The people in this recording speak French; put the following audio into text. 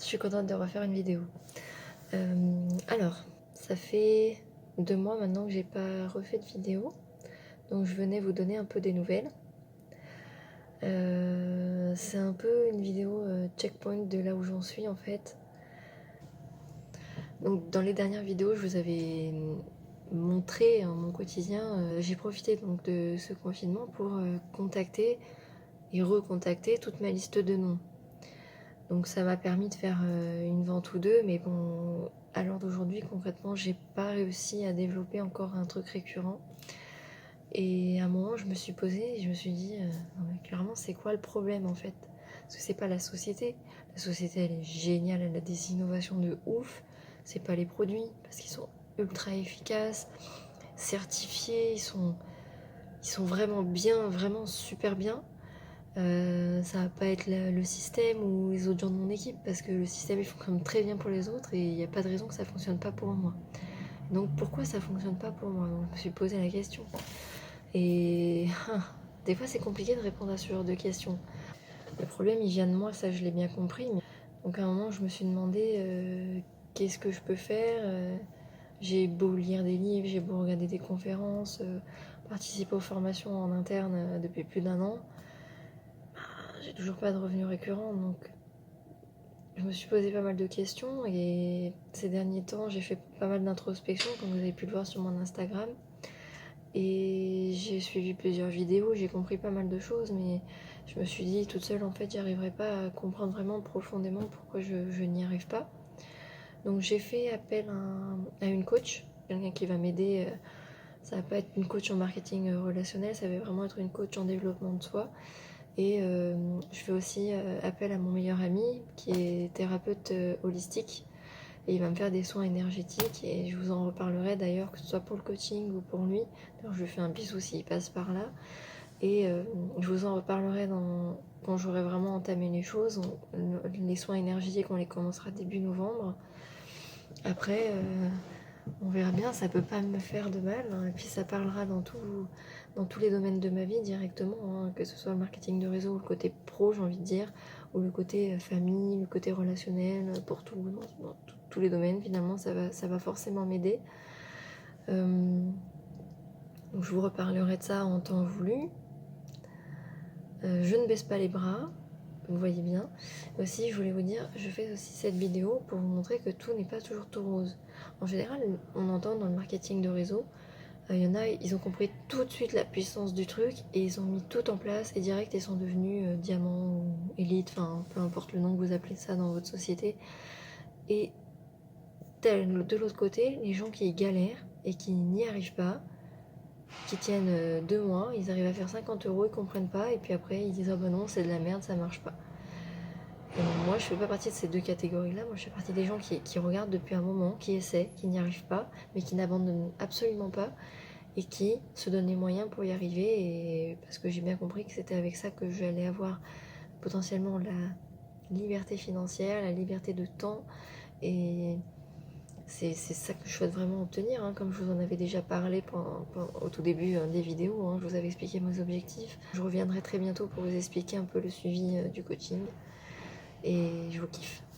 suis contente de refaire une vidéo. Alors, ça fait 2 mois maintenant que j'ai pas refait de vidéo, donc je venais vous donner un peu des nouvelles. C'est un peu une vidéo checkpoint de là où j'en suis en fait. Donc dans les dernières vidéos, je vous avais montré mon quotidien. J'ai profité donc de ce confinement pour contacter et recontacter toute ma liste de noms. Donc ça m'a permis de faire une vente ou deux, mais bon, à l'heure d'aujourd'hui, concrètement, j'ai pas réussi à développer encore un truc récurrent. Et à un moment, je me suis posée et je me suis dit, non mais clairement, c'est quoi le problème en fait? Parce que c'est pas la société. La société, elle est géniale, elle a des innovations de ouf. C'est pas les produits, parce qu'ils sont ultra efficaces, certifiés, ils sont vraiment bien, vraiment super bien. Ça va pas être le système ou les autres gens de mon équipe, parce que le système il fonctionne très bien pour les autres et il n'y a pas de raison que ça fonctionne pas pour moi. Donc pourquoi ça fonctionne pas pour moi? Donc, je me suis posé la question. Et des fois c'est compliqué de répondre à ce genre de questions. Le problème il vient de moi, ça je l'ai bien compris. Donc à un moment je me suis demandé qu'est-ce que je peux faire. J'ai beau lire des livres, j'ai beau regarder des conférences, participer aux formations en interne depuis plus d'1 an. J'ai toujours pas de revenus récurrents, donc je me suis posé pas mal de questions et ces derniers temps j'ai fait pas mal d'introspection comme vous avez pu le voir sur mon Instagram et j'ai suivi plusieurs vidéos, j'ai compris pas mal de choses, mais je me suis dit toute seule en fait j'y arriverai pas à comprendre vraiment profondément pourquoi je n'y arrive pas. Donc j'ai fait appel à une coach, quelqu'un qui va m'aider. Ça va pas être une coach en marketing relationnel, ça va vraiment être une coach en développement de soi. Et je fais aussi appel à mon meilleur ami qui est thérapeute holistique et il va me faire des soins énergétiques et je vous en reparlerai d'ailleurs, que ce soit pour le coaching ou pour lui. Alors, je lui fais un bisou s'il passe par là et je vous en reparlerai quand j'aurai vraiment entamé les choses. Les soins énergétiques on les commencera début novembre. Après on verra bien, ça peut pas me faire de mal, hein. Et puis ça parlera dans tous les domaines de ma vie directement, hein, que ce soit le marketing de réseau ou le côté pro, j'ai envie de dire, ou le côté famille, le côté relationnel, pour dans tous les domaines, finalement, ça va forcément m'aider. Donc je vous reparlerai de ça en temps voulu. Je ne baisse pas les bras, vous voyez bien. Aussi, je voulais vous dire, je fais aussi cette vidéo pour vous montrer que tout n'est pas toujours tout rose. En général, on entend dans le marketing de réseau, il y en a, ils ont compris tout de suite la puissance du truc et ils ont mis tout en place et direct ils sont devenus diamants ou élite, enfin peu importe le nom que vous appelez ça dans votre société. Et de l'autre côté, les gens qui galèrent et qui n'y arrivent pas, qui tiennent 2 mois, ils arrivent à faire 50 euros, ils comprennent pas et puis après ils disent ah bah non c'est de la merde, ça marche pas. Et moi je fais pas partie de ces deux catégories là, moi je fais partie des gens qui regardent depuis un moment, qui essaient, qui n'y arrivent pas, mais qui n'abandonnent absolument pas et qui se donnent les moyens pour y arriver, et parce que j'ai bien compris que c'était avec ça que j'allais avoir potentiellement la liberté financière, la liberté de temps, et c'est ça que je souhaite vraiment obtenir, hein, comme je vous en avais déjà parlé au tout début des vidéos, hein, je vous avais expliqué mes objectifs. Je reviendrai très bientôt pour vous expliquer un peu le suivi du coaching, et je vous kiffe.